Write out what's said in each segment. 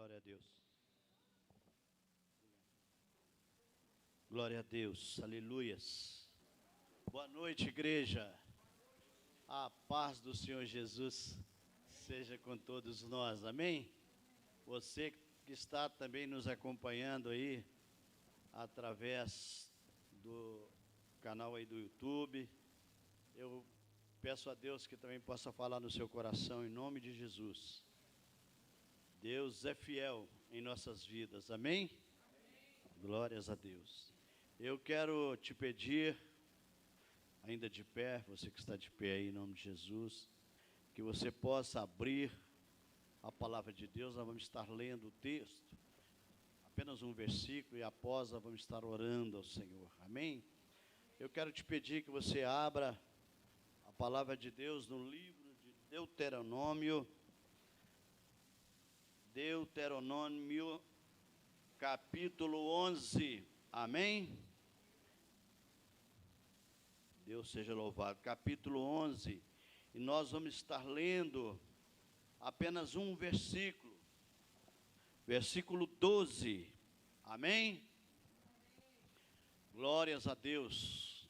Glória a Deus. Glória a Deus. Aleluias. Boa noite, igreja. A paz do Senhor Jesus seja com todos nós. Amém? Você que está também nos acompanhando aí através do canal aí do YouTube, eu peço a Deus que também possa falar no seu coração em nome de Jesus. Deus é fiel em nossas vidas, amém? Glórias a Deus. Eu quero te pedir, ainda de pé, você que está de pé aí em nome de Jesus, que você possa abrir a palavra de Deus. Nós vamos estar lendo o texto, apenas um versículo, e após nós vamos estar orando ao Senhor, amém? Eu quero te pedir que você abra a palavra de Deus no livro de Deuteronômio, capítulo 11, amém? Deus seja louvado, capítulo 11, e nós vamos estar lendo apenas um versículo, versículo 12, amém? Glórias a Deus,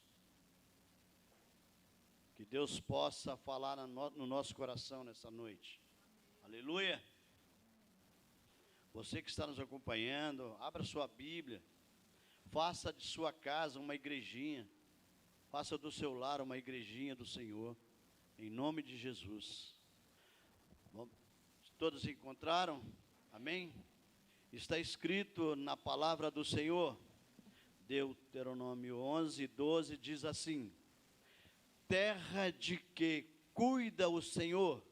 que Deus possa falar no nosso coração nessa noite, aleluia. Você que está nos acompanhando, abra sua Bíblia, faça de sua casa uma igrejinha, faça do seu lar uma igrejinha do Senhor, em nome de Jesus. Bom, todos encontraram? Amém? Está escrito na palavra do Senhor, Deuteronômio 11, 12, diz assim: terra de que cuida o Senhor,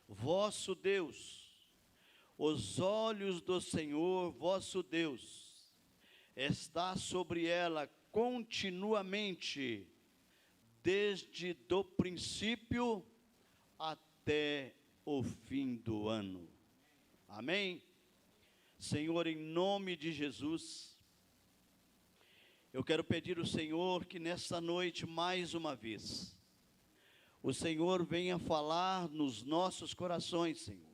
vosso Deus, os olhos do Senhor, vosso Deus, está sobre ela continuamente, desde do princípio até o fim do ano. Amém? Senhor, em nome de Jesus, eu quero pedir ao Senhor que nesta noite, mais uma vez, o Senhor venha falar nos nossos corações, Senhor.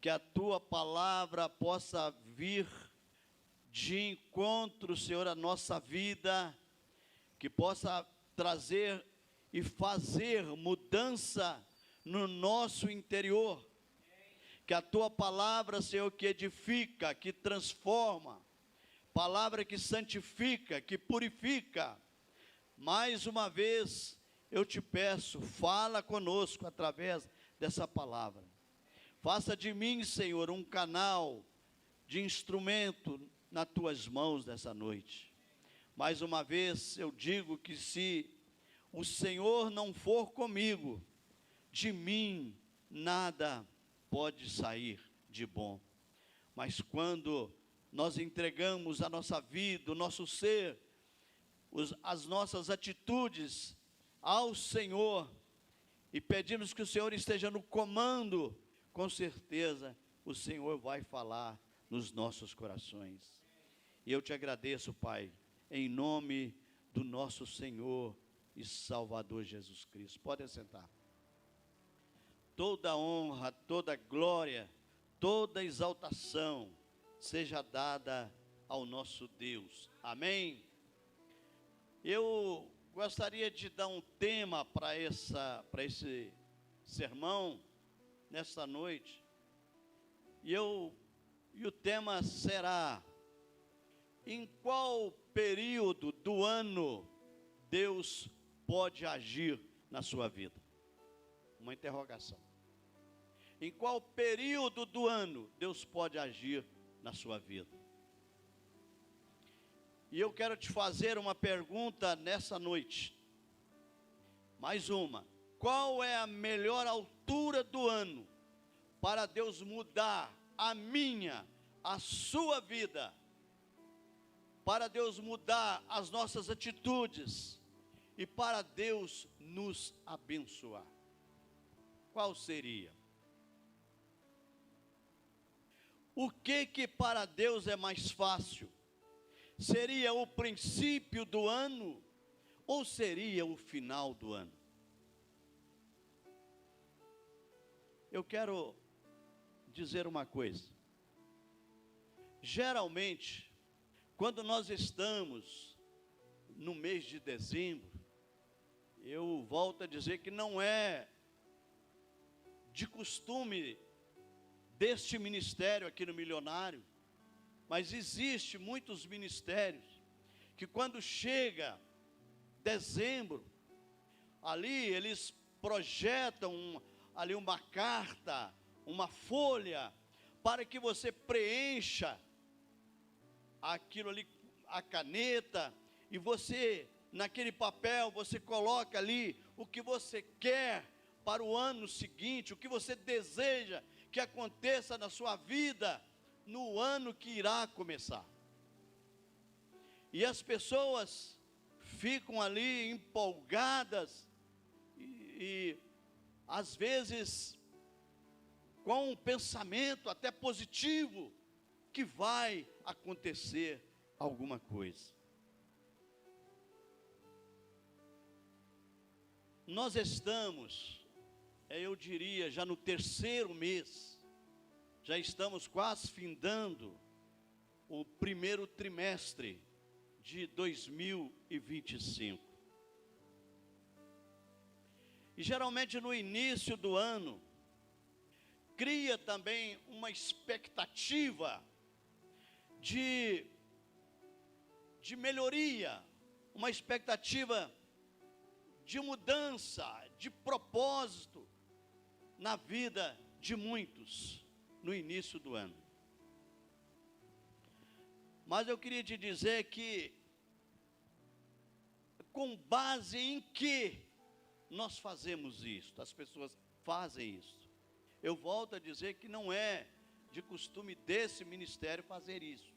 Que a Tua palavra possa vir de encontro, Senhor, à nossa vida, que possa trazer e fazer mudança no nosso interior. Que a Tua palavra, Senhor, que edifica, que transforma, palavra que santifica, que purifica. Mais uma vez, eu te peço, fala conosco através dessa palavra. Faça de mim, Senhor, um canal de instrumento nas Tuas mãos nessa noite. Mais uma vez eu digo que se o Senhor não for comigo, de mim nada pode sair de bom. Mas quando nós entregamos a nossa vida, o nosso ser, as nossas atitudes ao Senhor, e pedimos que o Senhor esteja no comando, com certeza o Senhor vai falar nos nossos corações. E eu te agradeço, Pai, em nome do nosso Senhor e Salvador Jesus Cristo. Pode sentar. Toda honra, toda glória, toda exaltação seja dada ao nosso Deus. Amém? Eu gostaria de dar um tema para esse sermão nesta noite, e o tema será: em qual período do ano Deus pode agir na sua vida? Uma interrogação. Em qual período do ano Deus pode agir na sua vida? E eu quero te fazer uma pergunta nessa noite, mais uma: qual é a melhor altura do ano para Deus mudar a minha, a sua vida? Para Deus mudar as nossas atitudes e para Deus nos abençoar. Qual seria? O que para Deus é mais fácil? Seria o princípio do ano ou seria o final do ano? Eu quero dizer uma coisa: Geralmente, quando nós estamos no mês de dezembro, eu volto a dizer que não é de costume deste ministério aqui no Milionário, mas existe muitos ministérios que quando chega dezembro, ali eles projetam ali uma carta, uma folha, para que você preencha aquilo ali, a caneta, e você, naquele papel, você coloca ali o que você quer para o ano seguinte, o que você deseja que aconteça na sua vida no ano que irá começar. E as pessoas ficam ali empolgadas e às vezes com um pensamento até positivo que vai acontecer alguma coisa. Nós estamos, eu diria, já no terceiro mês, já estamos quase findando o primeiro trimestre de 2025. E geralmente no início do ano, cria também uma expectativa de melhoria, uma expectativa de mudança, de propósito na vida de muitos no início do ano. Mas eu queria te dizer que, com base em que nós fazemos isso, as pessoas fazem isso. Eu volto a dizer que não é de costume desse ministério fazer isso,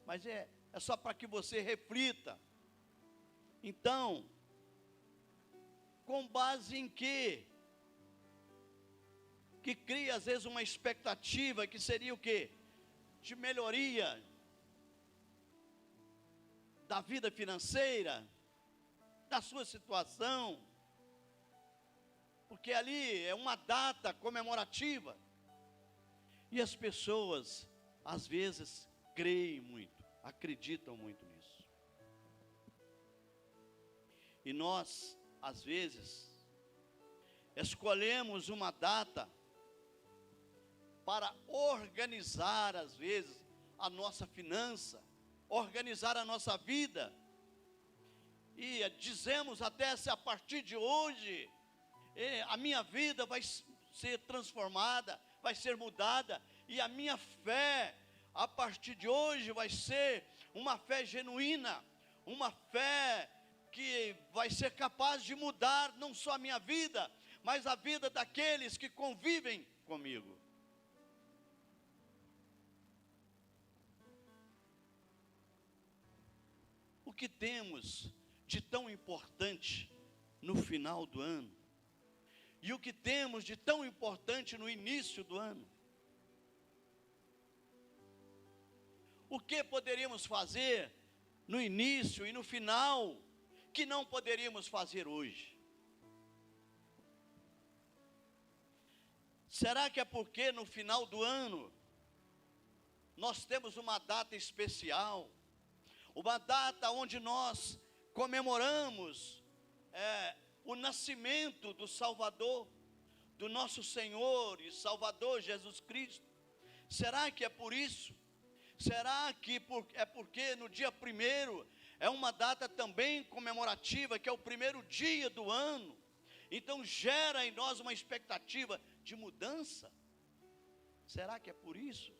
mas é só para que você reflita. Então, com base em que cria às vezes uma expectativa que seria o quê? De melhoria da vida financeira, da sua situação, porque ali é uma data comemorativa, e as pessoas às vezes creem muito, acreditam muito nisso, e nós às vezes escolhemos uma data para organizar às vezes a nossa finança, organizar a nossa vida, e dizemos até: se a partir de hoje a minha vida vai ser transformada, vai ser mudada, e a minha fé a partir de hoje vai ser uma fé genuína, uma fé que vai ser capaz de mudar não só a minha vida, mas a vida daqueles que convivem comigo. O que temos de tão importante no final do ano? E o que temos de tão importante no início do ano? O que poderíamos fazer no início e no final que não poderíamos fazer hoje? Será que é porque no final do ano nós temos uma data especial, uma data onde nós comemoramos o nascimento do Salvador, do nosso Senhor e Salvador Jesus Cristo? Será que é por isso? Será que é porque no dia 1º é uma data também comemorativa, que é o primeiro dia do ano? Então gera em nós uma expectativa de mudança? Será que é por isso?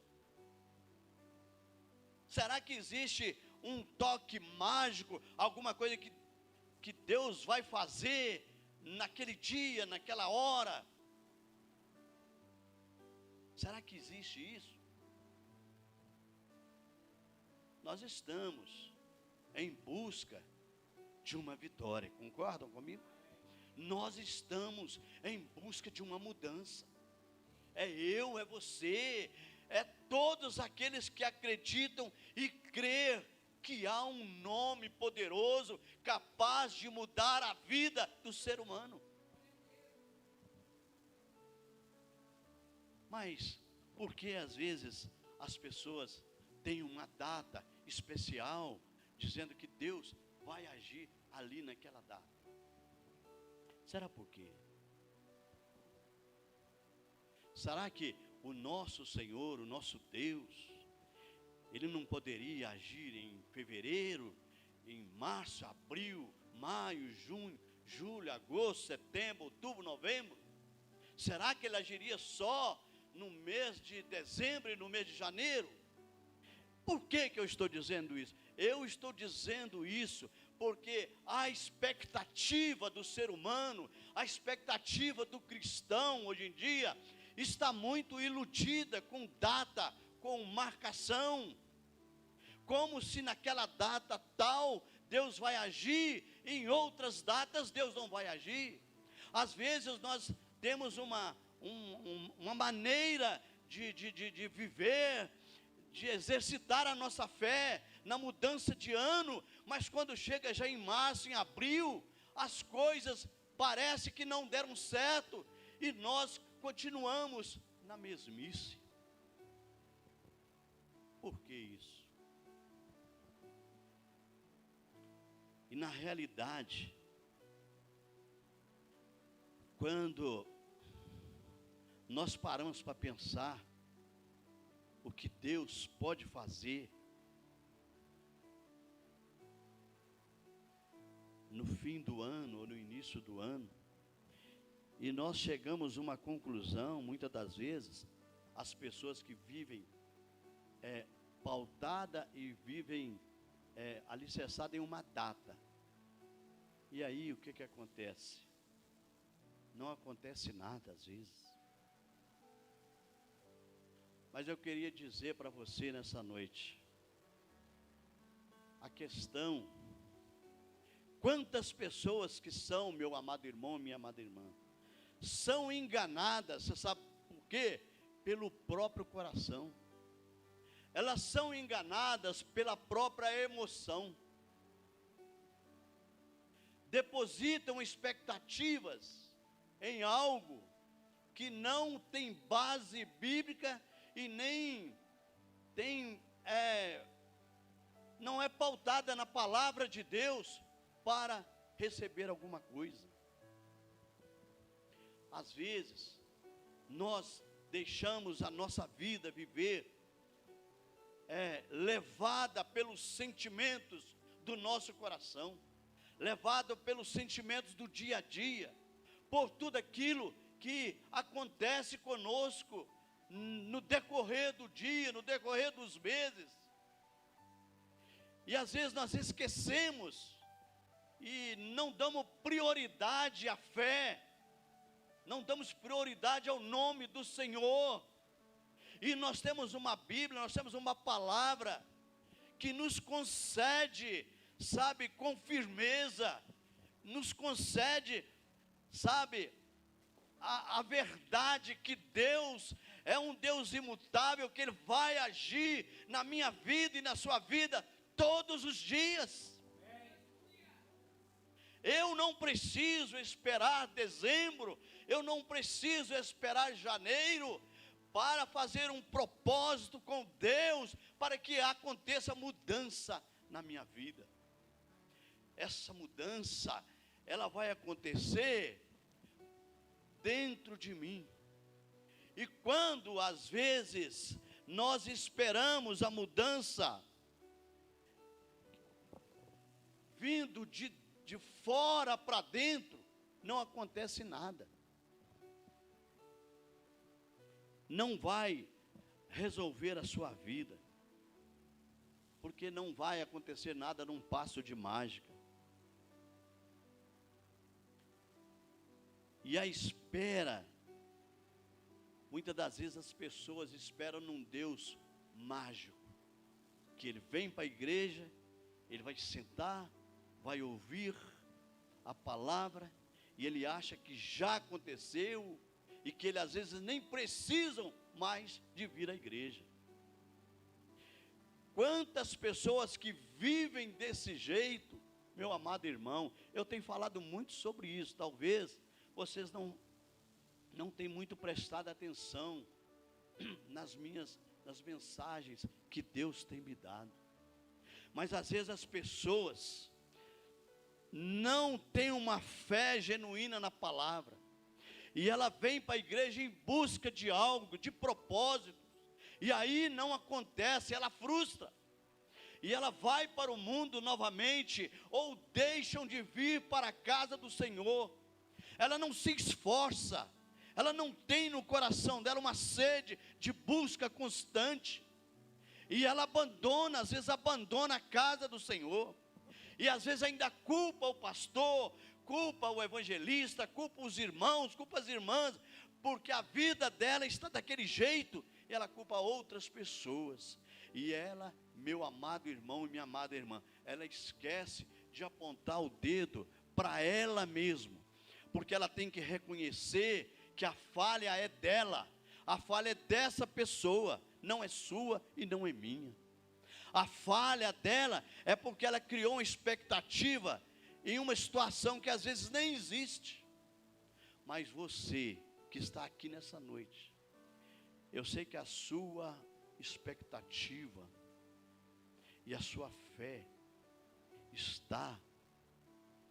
Será que existe um toque mágico, alguma coisa que Deus vai fazer naquele dia, naquela hora? Será que existe isso? Nós estamos em busca de uma vitória, concordam comigo? Nós estamos em busca de uma mudança. É eu, é você, é todos aqueles que acreditam e crêem que há um nome poderoso, capaz de mudar a vida do ser humano. Mas, por que às vezes as pessoas tem uma data especial, dizendo que Deus vai agir ali naquela data. Será por quê? Será que o nosso Senhor, o nosso Deus, Ele não poderia agir em fevereiro, em março, abril, maio, junho, julho, agosto, setembro, outubro, novembro? Será que Ele agiria só no mês de dezembro e no mês de janeiro? Por que eu estou dizendo isso? Eu estou dizendo isso porque a expectativa do ser humano, a expectativa do cristão hoje em dia, está muito iludida com data, com marcação, como se naquela data tal Deus vai agir, em outras datas Deus não vai agir. Às vezes nós temos uma maneira de viver, de exercitar a nossa fé na mudança de ano, mas quando chega já em março, em abril, as coisas parece que não deram certo, e nós continuamos na mesmice. Por que isso? E na realidade, quando nós paramos para pensar o que Deus pode fazer no fim do ano ou no início do ano, e nós chegamos a uma conclusão, muitas das vezes, as pessoas que vivem pautada e vivem alicerçada em uma data, e aí o que acontece? Não acontece nada às vezes. Mas eu queria dizer para você nessa noite, a questão, quantas pessoas que são, meu amado irmão, minha amada irmã, são enganadas, você sabe por quê? Pelo próprio coração. Elas são enganadas pela própria emoção. Depositam expectativas em algo que não tem base bíblica e nem tem, não é pautada na palavra de Deus para receber alguma coisa. Às vezes, nós deixamos a nossa vida viver levada pelos sentimentos do nosso coração, levado pelos sentimentos do dia a dia, por tudo aquilo que acontece conosco no decorrer do dia, no decorrer dos meses. E às vezes nós esquecemos e não damos prioridade à fé, não damos prioridade ao nome do Senhor. E nós temos uma Bíblia, nós temos uma palavra que nos concede, sabe, com firmeza, nos concede, sabe, a verdade que Deus é um Deus imutável, que Ele vai agir na minha vida e na sua vida todos os dias. Eu não preciso esperar dezembro, eu não preciso esperar janeiro para fazer um propósito com Deus, para que aconteça mudança na minha vida. Essa mudança, ela vai acontecer dentro de mim. E quando às vezes nós esperamos a mudança vindo de fora para dentro, não acontece nada. Não vai resolver a sua vida, porque não vai acontecer nada num passo de mágica. E a espera, muitas das vezes as pessoas esperam num Deus mágico, que Ele vem para a igreja, Ele vai sentar, vai ouvir a palavra, e ele acha que já aconteceu, e que ele às vezes nem precisam mais de vir à igreja. Quantas pessoas que vivem desse jeito, meu amado irmão, eu tenho falado muito sobre isso, talvez vocês não têm muito prestado atenção nas minhas das mensagens que Deus tem me dado. Mas às vezes as pessoas não têm uma fé genuína na palavra, e ela vem para a igreja em busca de algo, de propósito, e aí não acontece, ela frustra, e ela vai para o mundo novamente, ou deixam de vir para a casa do Senhor. Ela não se esforça, ela não tem no coração dela uma sede de busca constante, e ela abandona, às vezes abandona a casa do Senhor, e às vezes ainda culpa o pastor, culpa o evangelista, culpa os irmãos, culpa as irmãs, porque a vida dela está daquele jeito, e ela culpa outras pessoas. E ela, meu amado irmão e minha amada irmã, ela esquece de apontar o dedo para ela mesma, porque ela tem que reconhecer que a falha é dela, a falha é dessa pessoa, não é sua e não é minha. A falha dela é porque ela criou uma expectativa em uma situação que às vezes nem existe. Mas você que está aqui nessa noite, eu sei que a sua expectativa e a sua fé está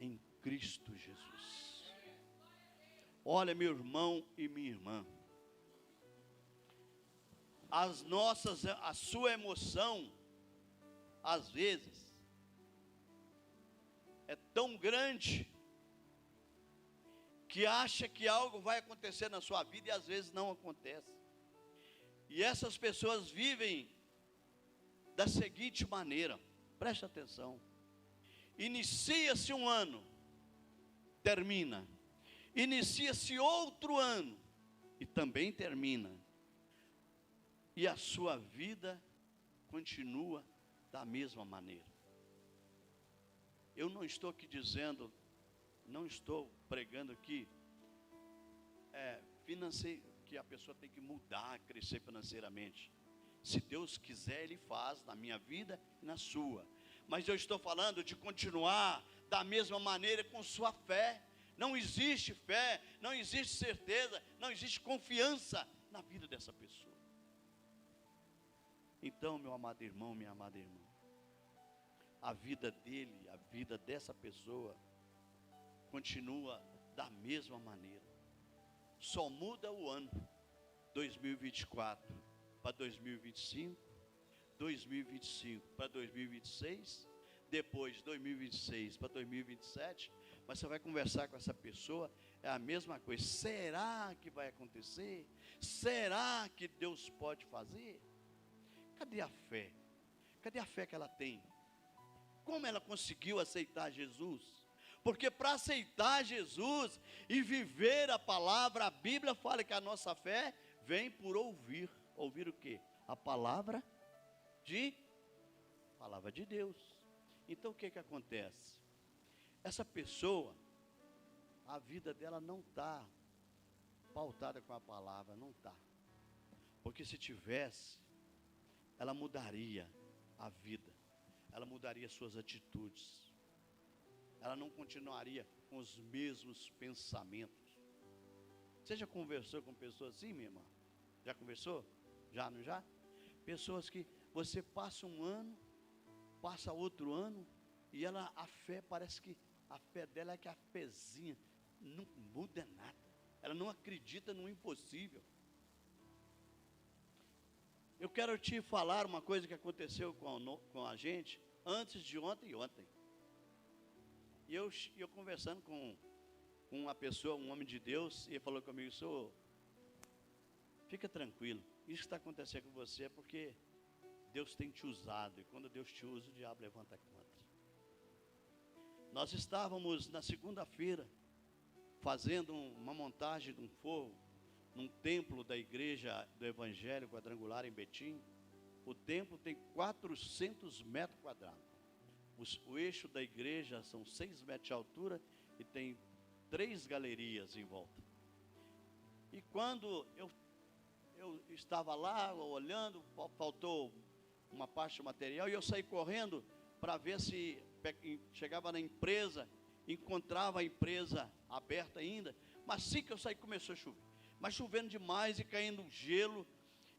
em Cristo Jesus. Olha, meu irmão e minha irmã, a sua emoção, às vezes, é tão grande, que acha que algo vai acontecer na sua vida, e às vezes não acontece. E essas pessoas vivem da seguinte maneira, preste atenção: inicia-se um ano, termina, inicia-se outro ano, e também termina, e a sua vida continua da mesma maneira. Eu não estou aqui dizendo, não estou pregando aqui que a pessoa tem que mudar, crescer financeiramente. Se Deus quiser, Ele faz na minha vida e na sua. Mas eu estou falando de continuar da mesma maneira com sua fé. Não existe fé, não existe certeza, não existe confiança na vida dessa pessoa. Então, meu amado irmão, minha amada irmã, a vida dele, a vida dessa pessoa continua da mesma maneira. Só muda o ano, 2024 para 2025, 2025 para 2026, depois 2026 para 2027, mas você vai conversar com essa pessoa, é a mesma coisa. Será que vai acontecer? Será que Deus pode fazer? Cadê a fé? Cadê a fé que ela tem? Como ela conseguiu aceitar Jesus? Porque para aceitar Jesus e viver a palavra, a Bíblia fala que a nossa fé vem por ouvir. Ouvir o quê? A palavra de Deus. Então o que acontece? Essa pessoa, a vida dela não está pautada com a palavra, não está. Porque se tivesse, ela mudaria a vida, ela mudaria suas atitudes, ela não continuaria com os mesmos pensamentos. Você já conversou com pessoas assim, minha irmã? Já conversou? Já, não já? Pessoas que você passa um ano, passa outro ano, e ela, a fé, parece que a fé dela é que a fezinha, não muda nada, ela não acredita no impossível. Eu quero te falar uma coisa que aconteceu com a gente antes de ontem e ontem. E eu conversando com uma pessoa, um homem de Deus, e ele falou comigo: senhor, fica tranquilo, isso que está acontecendo com você é porque Deus tem te usado, e quando Deus te usa, o diabo levanta contra. Nós estávamos na segunda-feira fazendo uma montagem de um forro num templo da igreja do Evangelho Quadrangular em Betim. O templo tem 400 metros quadrados. O eixo da igreja são 6 metros de altura e tem 3 galerias em volta. E quando eu estava lá olhando, faltou uma parte do material, e eu saí correndo para ver se chegava na empresa, encontrava a empresa aberta ainda. Mas assim que eu saí, começou a chover, mas chovendo demais e caindo gelo,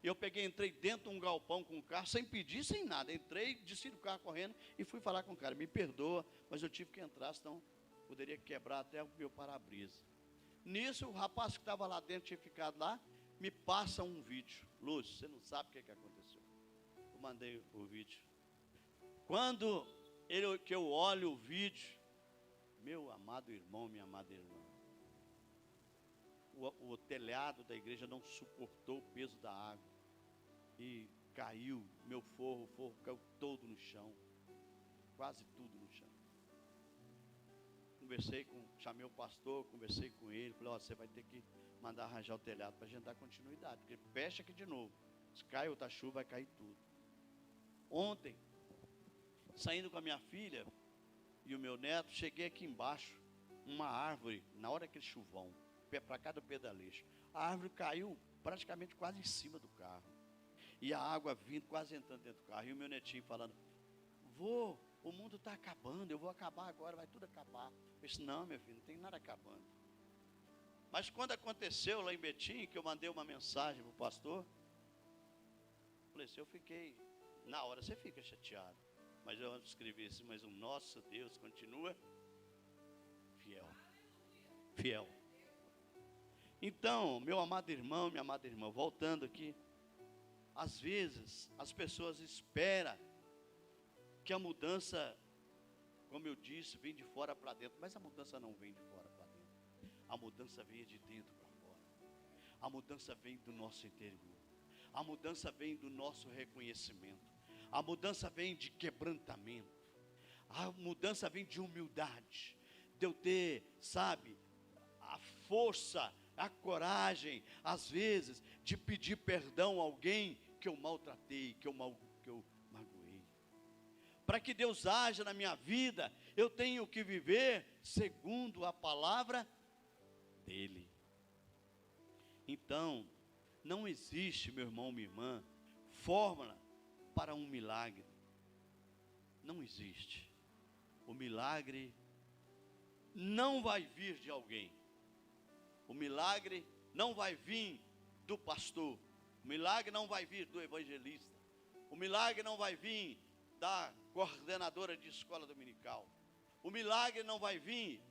E eu peguei, entrei dentro de um galpão com o carro, sem pedir, sem nada. Entrei, desci do carro correndo e fui falar com o cara. Me perdoa, mas eu tive que entrar, senão poderia quebrar até o meu para-brisa. Nisso, o rapaz que estava lá dentro, tinha ficado lá, me passa um vídeo. Lúcio, você não sabe o que aconteceu. Eu mandei o vídeo. Quando que eu olho o vídeo, meu amado irmão, minha amada irmã, o telhado da igreja não suportou o peso da água e caiu, meu forro, o forro caiu todo no chão, quase tudo no chão. Chamei o pastor, conversei com ele, falei, você vai ter que mandar arranjar o telhado para a gente dar continuidade, porque fecha aqui de novo, se cai outra chuva vai cair tudo. Ontem, saindo com a minha filha e o meu neto, cheguei aqui embaixo, uma árvore, na hora daquele chuvão, para cá do pedalejo, a árvore caiu praticamente quase em cima do carro, e a água vindo, quase entrando dentro do carro, e o meu netinho falando, vô, o mundo está acabando, eu vou acabar agora, vai tudo acabar. Eu disse, não, meu filho, não tem nada acabando. Mas quando aconteceu lá em Betim, que eu mandei uma mensagem para o pastor, falei assim, eu fiquei, na hora você fica chateado, mas eu escrevi assim, mas o nosso Deus continua fiel, fiel. Então, meu amado irmão, minha amada irmã, voltando aqui, às vezes as pessoas esperam que a mudança, como eu disse, vem de fora para dentro, mas a mudança não vem de fora para dentro, a mudança vem de dentro para fora, a mudança vem do nosso interior, a mudança vem do nosso reconhecimento, a mudança vem de quebrantamento, a mudança vem de humildade, de eu ter, sabe, a força, a coragem, às vezes, de pedir perdão a alguém que eu maltratei, que eu magoei. Para que Deus haja na minha vida, eu tenho que viver segundo a palavra dEle. Então, não existe, meu irmão, minha irmã, fórmula para um milagre. Não existe. O milagre não vai vir de alguém. O milagre não vai vir do pastor. O milagre não vai vir do evangelista. O milagre não vai vir da coordenadora de escola dominical. O milagre não vai vir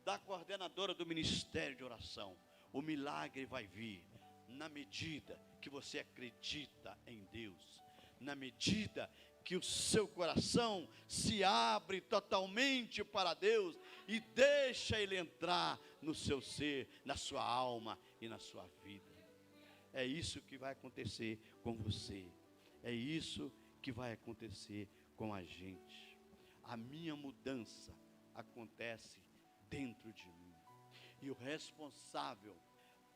da coordenadora do ministério de oração. O milagre vai vir na medida que você acredita em Deus, na medida que o seu coração se abre totalmente para Deus e deixa Ele entrar no seu ser, na sua alma e na sua vida. É isso que vai acontecer com você, é isso que vai acontecer com a gente. A minha mudança acontece dentro de mim, e o responsável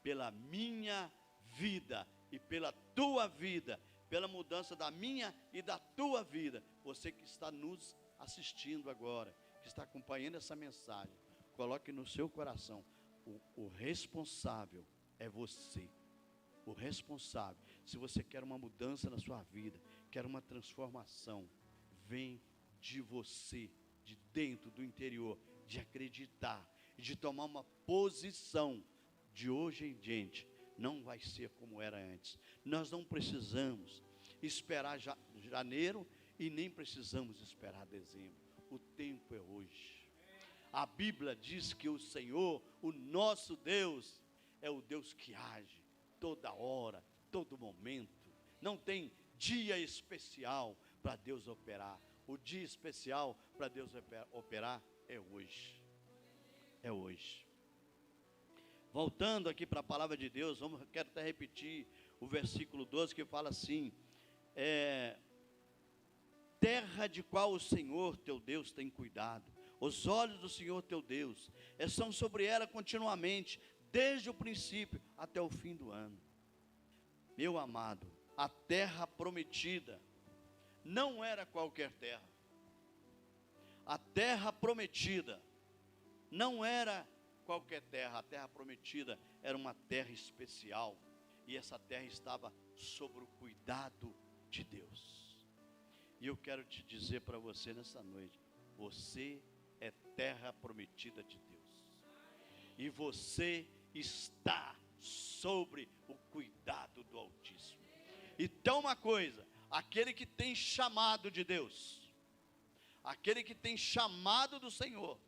pela minha vida e pela tua vida, pela mudança da minha e da tua vida, você que está nos assistindo agora, que está acompanhando essa mensagem, coloque no seu coração, o responsável é você. O responsável, se você quer uma mudança na sua vida, quer uma transformação, vem de você, de dentro, do interior, de acreditar, de tomar uma posição. De hoje em diante, não vai ser como era antes. Nós não precisamos esperar janeiro e nem precisamos esperar dezembro. O tempo é hoje. A Bíblia diz que o Senhor, o nosso Deus, é o Deus que age toda hora, todo momento. Não tem dia especial para Deus operar. O dia especial para Deus operar é hoje. É hoje. Voltando aqui para a palavra de Deus, quero até repetir o versículo 12 que fala assim: terra de qual o Senhor teu Deus tem cuidado, os olhos do Senhor teu Deus estão sobre ela continuamente, desde o princípio até o fim do ano. Meu amado, a terra prometida não era qualquer terra. A terra prometida não era qualquer terra. A terra prometida era uma terra especial, e essa terra estava sob o cuidado de Deus. E eu quero te dizer para você nessa noite, você é terra prometida de Deus, e você está sob sobre o cuidado do Altíssimo. Então uma coisa, aquele que tem chamado de Deus, aquele que tem chamado do Senhor,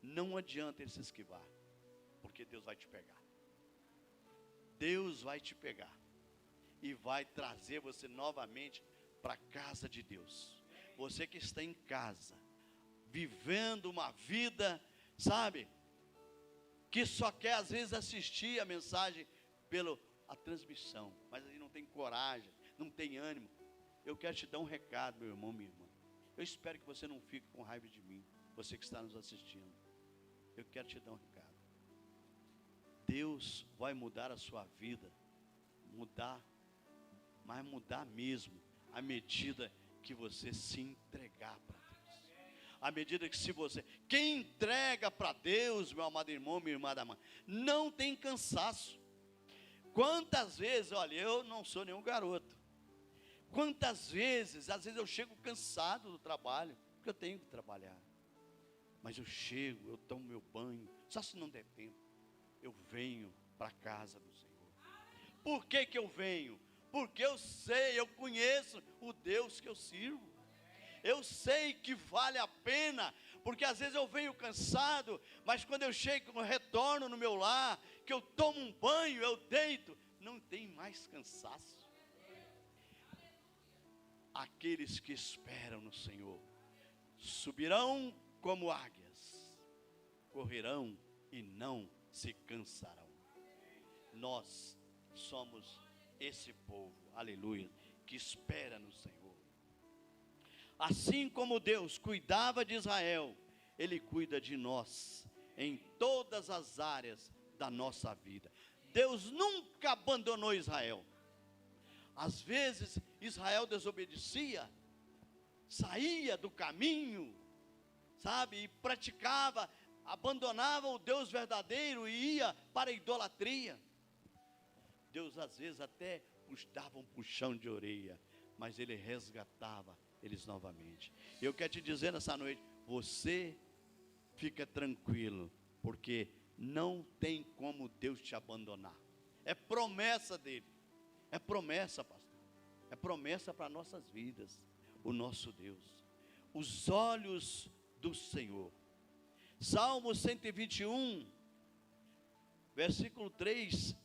não adianta ele se esquivar, porque Deus vai te pegar. Deus vai te pegar e vai trazer você novamente para a casa de Deus. Você que está em casa, vivendo uma vida, sabe, que só quer às vezes assistir a mensagem pela a transmissão, mas aí não tem coragem, não tem ânimo. Eu quero te dar um recado, meu irmão, minha irmã. Eu espero que você não fique com raiva de mim, você que está nos assistindo. Eu quero te dar um recado. Deus vai mudar a sua vida, mudar, mas mudar mesmo, à medida que você se entregar para Deus. À medida que quem entrega para Deus, meu amado irmão, minha irmã da mãe, não tem cansaço. Quantas vezes, olha, eu não sou nenhum garoto. Quantas vezes, às vezes eu chego cansado do trabalho, porque eu tenho que trabalhar. Mas eu chego, eu tomo meu banho, só se não der tempo, eu venho para a casa do Senhor. Por que que eu venho? Porque eu sei, eu conheço o Deus que eu sirvo. Eu sei que vale a pena, porque às vezes eu venho cansado, mas quando eu chego, eu retorno no meu lar, que eu tomo um banho, eu deito, não tem mais cansaço. Aqueles que esperam no Senhor subirão como águias, correrão e não se cansarão. Nós somos esse povo, aleluia, que espera no Senhor. Assim como Deus cuidava de Israel, Ele cuida de nós em todas as áreas da nossa vida. Deus nunca abandonou Israel. Às vezes Israel desobedecia, saía do caminho, sabe, e praticava, abandonava o Deus verdadeiro e ia para a idolatria. Deus às vezes até dava um puxão de orelha, mas Ele resgatava eles novamente. Eu quero te dizer nessa noite, você fica tranquilo, porque não tem como Deus te abandonar. É promessa dele, é promessa, pastor, é promessa para nossas vidas, o nosso Deus. Os olhos do Senhor. Salmo 121, versículo 3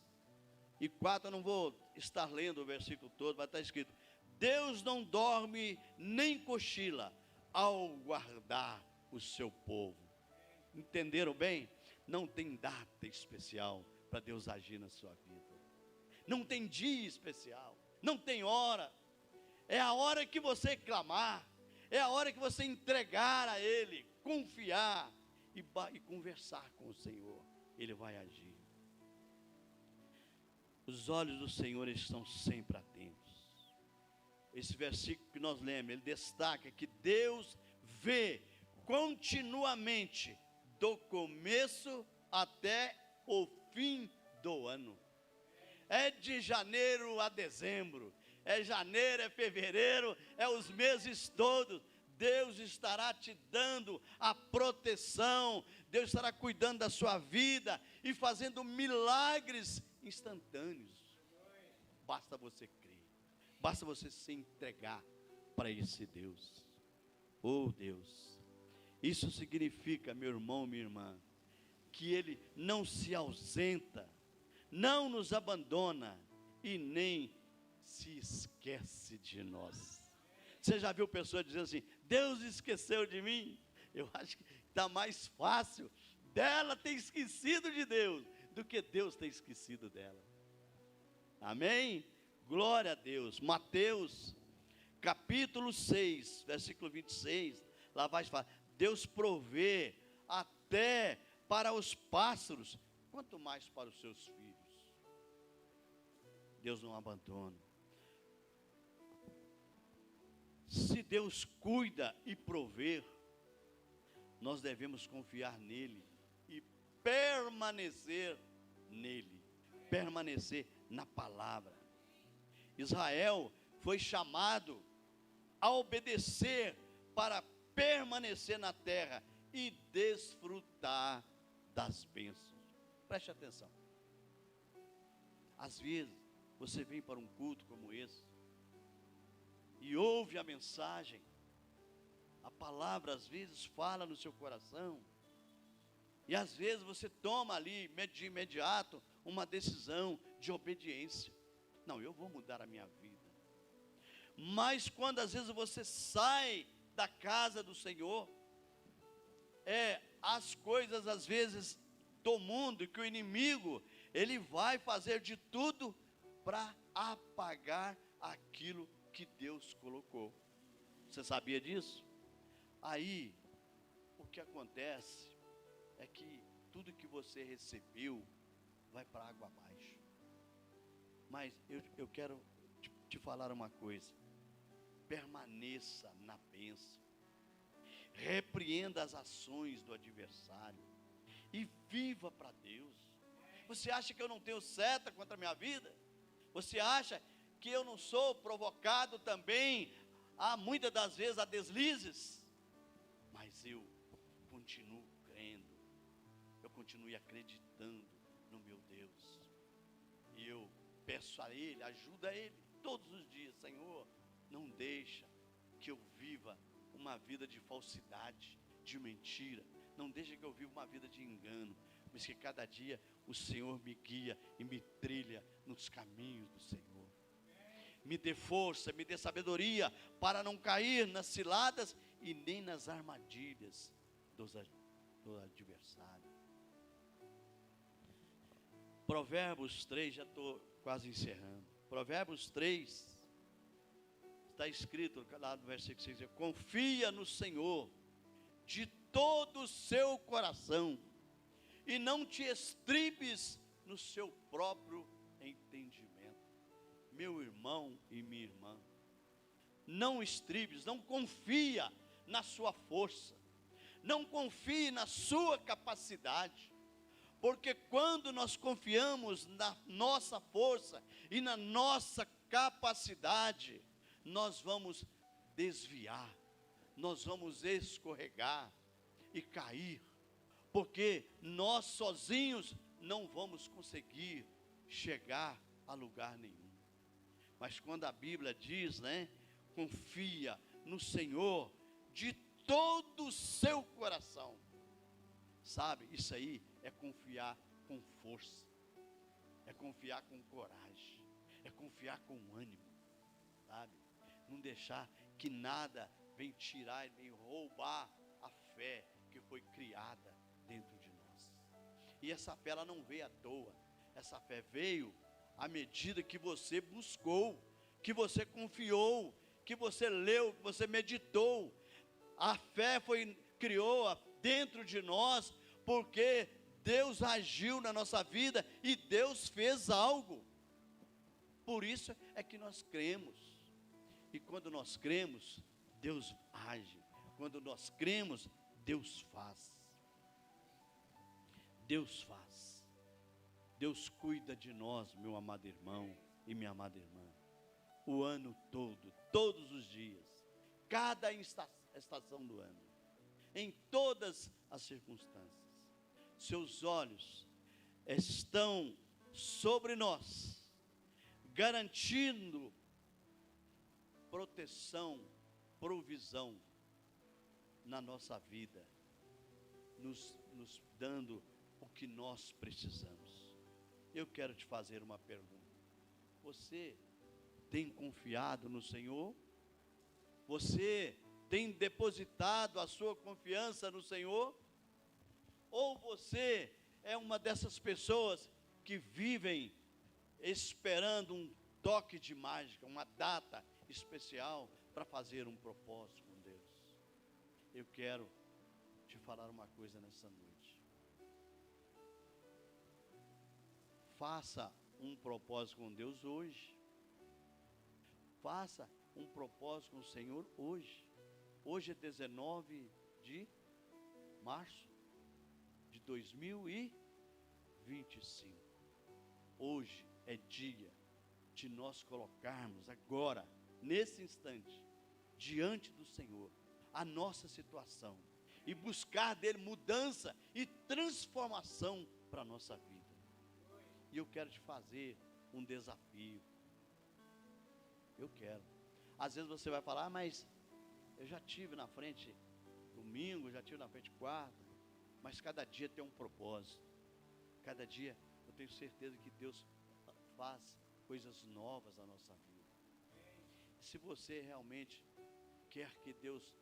e 4, eu não vou estar lendo o versículo todo, vai estar escrito: Deus não dorme nem cochila ao guardar o seu povo. Entenderam bem? Não tem data especial para Deus agir na sua vida. Não tem dia especial, não tem hora. É a hora que você clamar, é a hora que você entregar a Ele, confiar e conversar com o Senhor. Ele vai agir. Os olhos do Senhor estão sempre atentos. Esse versículo que nós lemos, ele destaca que Deus vê continuamente, do começo até o fim do ano. É de janeiro a dezembro, é janeiro, é fevereiro, é os meses todos. Deus estará te dando a proteção, Deus estará cuidando da sua vida e fazendo milagres instantâneos. Basta você crer, basta você se entregar para esse Deus. Oh Deus, isso significa, meu irmão, minha irmã, que Ele não se ausenta, não nos abandona e nem se esquece de nós. Você já viu pessoas dizendo assim: Deus esqueceu de mim? Eu acho que está mais fácil dela ter esquecido de Deus do que Deus ter esquecido dela. Amém? Glória a Deus. Mateus capítulo 6, versículo 26, lá vai falar: Deus provê até para os pássaros, quanto mais para os seus filhos. Deus não abandona. Se Deus cuida e prover, nós devemos confiar nele e permanecer nele, permanecer na palavra. Israel foi chamado a obedecer para permanecer na terra e desfrutar das bênçãos. Preste atenção. Às vezes, você vem para um culto como esse, e ouve a mensagem, a palavra às vezes fala no seu coração, e às vezes você toma ali, de imediato, uma decisão de obediência. Não, eu vou mudar a minha vida. Mas quando às vezes você sai da casa do Senhor, as coisas às vezes do mundo, que o inimigo, ele vai fazer de tudo para apagar aquilo que Deus colocou. Você sabia disso? Aí, o que acontece é que tudo que você recebeu vai para água abaixo. Mas eu quero te falar uma coisa: permaneça na bênção, repreenda as ações do adversário e viva para Deus. Você acha que eu não tenho seta contra a minha vida? Você acha que eu não sou provocado também, muitas das vezes, a deslizes? Mas eu continuo crendo, eu continuo acreditando no meu Deus, e eu peço a Ele, ajuda a Ele, todos os dias: Senhor, não deixa que eu viva uma vida de falsidade, de mentira, não deixa que eu viva uma vida de engano, mas que cada dia o Senhor me guia e me trilha nos caminhos do Senhor. Me dê força, me dê sabedoria para não cair nas ciladas e nem nas armadilhas do adversário. Provérbios 3, já estou quase encerrando. Provérbios 3, está escrito lá no versículo 6: confia no Senhor de todo o seu coração e não te estribes no seu próprio entendimento. Meu irmão e minha irmã, não estribes, não confia na sua força, não confie na sua capacidade, porque quando nós confiamos na nossa força e na nossa capacidade, nós vamos desviar, nós vamos escorregar e cair, porque nós sozinhos não vamos conseguir chegar a lugar nenhum. Mas quando a Bíblia diz, confia no Senhor de todo o seu coração, sabe, isso aí é confiar com força, é confiar com coragem, é confiar com ânimo, sabe, não deixar que nada venha tirar, venha roubar a fé que foi criada dentro de nós. E essa fé, ela não veio à toa, essa fé veio à medida que você buscou, que você confiou, que você leu, que você meditou. A fé criou dentro de nós, porque Deus agiu na nossa vida e Deus fez algo. Por isso é que nós cremos. E quando nós cremos, Deus age. Quando nós cremos, Deus faz. Deus faz. Deus cuida de nós, meu amado irmão e minha amada irmã, o ano todo, todos os dias, cada estação do ano, em todas as circunstâncias. Seus olhos estão sobre nós, garantindo proteção, provisão na nossa vida, nos dando o que nós precisamos. Eu quero te fazer uma pergunta: você tem confiado no Senhor? Você tem depositado a sua confiança no Senhor? Ou você é uma dessas pessoas que vivem esperando um toque de mágica, uma data especial para fazer um propósito com Deus? Eu quero te falar uma coisa nessa noite. Faça um propósito com Deus hoje. Faça um propósito com o Senhor hoje. Hoje é 19 de março de 2025. Hoje é dia de nós colocarmos agora, nesse instante, diante do Senhor, a nossa situação e buscar dele mudança e transformação para a nossa vida. E eu quero te fazer um desafio. Eu quero. Às vezes você vai falar, mas eu já tive na frente domingo, já tive na frente quarta, mas cada dia tem um propósito. Cada dia eu tenho certeza que Deus faz coisas novas na nossa vida. Se você realmente quer que Deus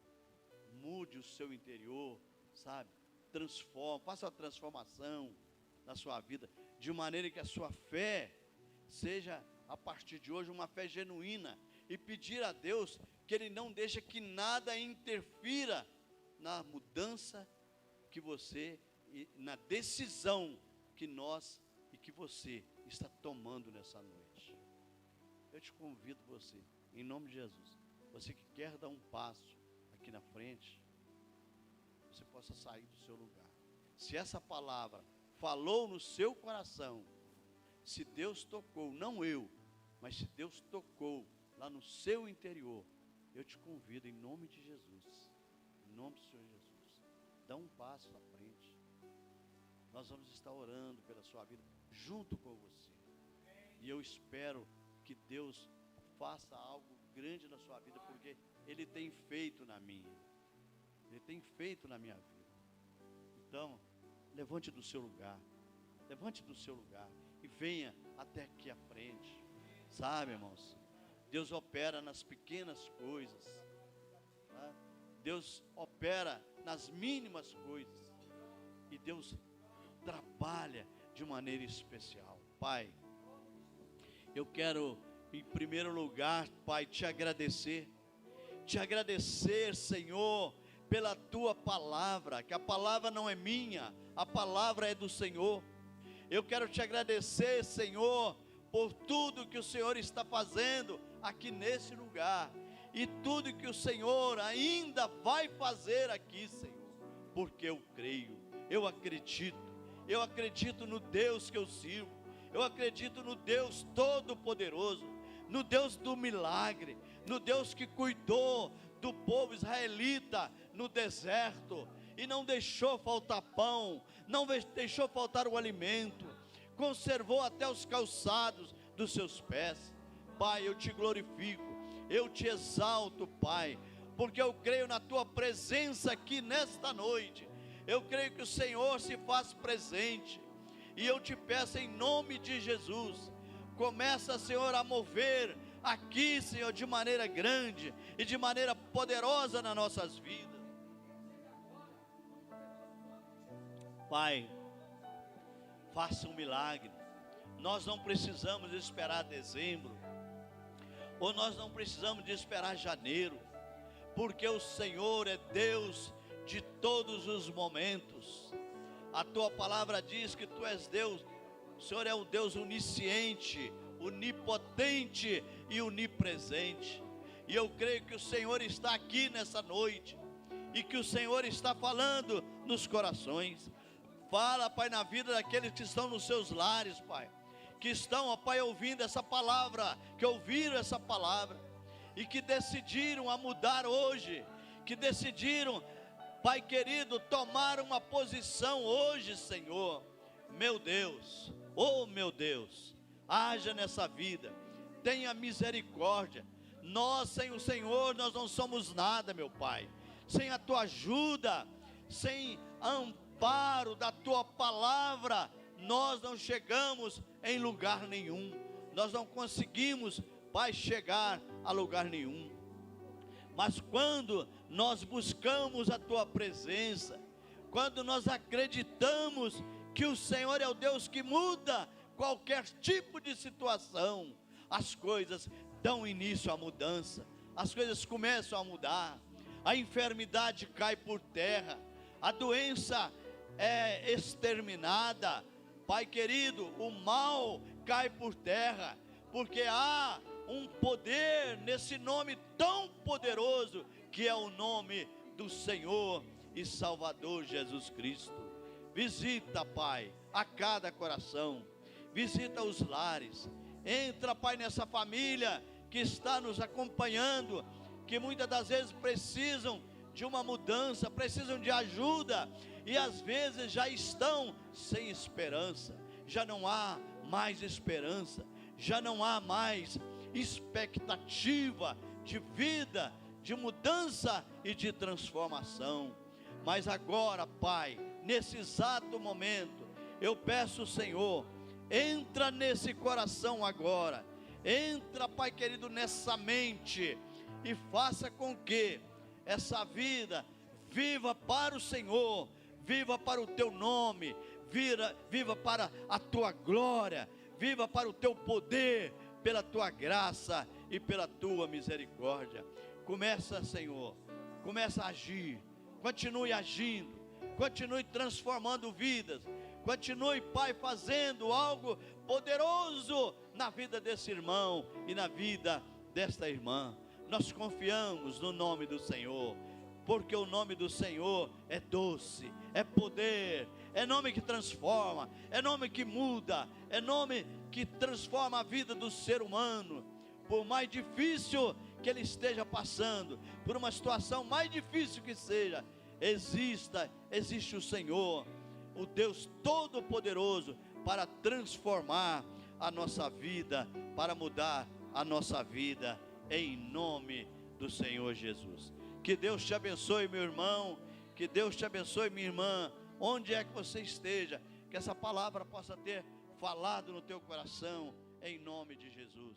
mude o seu interior, sabe, transforme, faça uma transformação na sua vida, de maneira que a sua fé seja, a partir de hoje, uma fé genuína, e pedir a Deus que Ele não deixe que nada interfira na mudança que você, na decisão que nós e que você está tomando nessa noite. Eu te convido você, em nome de Jesus, você que quer dar um passo aqui na frente, você possa sair do seu lugar. Se essa palavra falou no seu coração, se Deus tocou, não eu, mas se Deus tocou lá no seu interior, eu te convido em nome de Jesus, em nome do Senhor Jesus, dá um passo à frente. Nós vamos estar orando pela sua vida junto com você, e eu espero que Deus faça algo grande na sua vida, porque Ele tem feito na minha, Ele tem feito na minha vida. Então, levante do seu lugar, e venha até aqui à frente. Sabe, irmãos, Deus opera nas pequenas coisas, tá? Deus opera nas mínimas coisas, e Deus trabalha de maneira especial. Pai, eu quero, em primeiro lugar, Pai, te agradecer, Senhor, pela tua palavra, que a palavra não é minha, a palavra é do Senhor. Eu quero te agradecer, Senhor, por tudo que o Senhor está fazendo aqui nesse lugar, e tudo que o Senhor ainda vai fazer aqui, Senhor, porque eu creio, eu acredito no Deus que eu sirvo, eu acredito no Deus Todo-Poderoso, no Deus do milagre, no Deus que cuidou do povo israelita no deserto, e não deixou faltar pão, não deixou faltar o alimento, conservou até os calçados dos seus pés. Pai, eu te glorifico, eu te exalto, Pai, porque eu creio na tua presença aqui nesta noite. Eu creio que o Senhor se faz presente, e eu te peço em nome de Jesus, começa, Senhor, a mover aqui, Senhor, de maneira grande e de maneira poderosa nas nossas vidas. Pai, faça um milagre. Nós não precisamos esperar dezembro, ou nós não precisamos de esperar janeiro, porque o Senhor é Deus de todos os momentos. A tua palavra diz que tu és Deus, o Senhor é o Deus onisciente, onipotente e onipresente. E eu creio que o Senhor está aqui nessa noite, e que o Senhor está falando nos corações. Fala, Pai, na vida daqueles que estão nos seus lares, Pai, que estão, ó Pai, ouvindo essa palavra, que ouviram essa palavra, e que decidiram a mudar hoje, que decidiram, Pai querido, tomar uma posição hoje, Senhor. Meu Deus, oh meu Deus, haja nessa vida, tenha misericórdia. Nós, sem o Senhor, nós não somos nada, meu Pai. Sem a tua ajuda, sem amparo da tua palavra, nós não chegamos em lugar nenhum. Nós não conseguimos, Pai, chegar a lugar nenhum. Mas quando nós buscamos a tua presença, quando nós acreditamos que o Senhor é o Deus que muda qualquer tipo de situação, as coisas dão início à mudança, as coisas começam a mudar, a enfermidade cai por terra, a doença é exterminada. Pai querido, o mal cai por terra, porque há um poder nesse nome tão poderoso, que é o nome do Senhor e Salvador Jesus Cristo. Visita, Pai, a cada coração, visita os lares, entra, Pai, nessa família que está nos acompanhando, que muitas das vezes precisam de uma mudança, precisam de ajuda, e às vezes já estão sem esperança, já não há mais esperança, já não há mais expectativa de vida, de mudança e de transformação. Mas agora, Pai, nesse exato momento, eu peço, Senhor, entra nesse coração agora, entra, Pai querido, nessa mente, e faça com que essa vida viva para o Senhor, viva para o Teu nome, viva para a Tua glória, viva para o Teu poder, pela Tua graça e pela Tua misericórdia. Começa, Senhor, começa a agir, continue agindo, continue transformando vidas, continue, Pai, fazendo algo poderoso na vida desse irmão e na vida desta irmã. Nós confiamos no nome do Senhor, porque o nome do Senhor é doce, é poder, é nome que transforma, é nome que muda, é nome que transforma a vida do ser humano. Por mais difícil que ele esteja passando, por uma situação mais difícil que seja, existe o Senhor, o Deus Todo-Poderoso, para transformar a nossa vida, para mudar a nossa vida, em nome do Senhor Jesus. Que Deus te abençoe, meu irmão, que Deus te abençoe, minha irmã, onde é que você esteja, que essa palavra possa ter falado no teu coração, em nome de Jesus.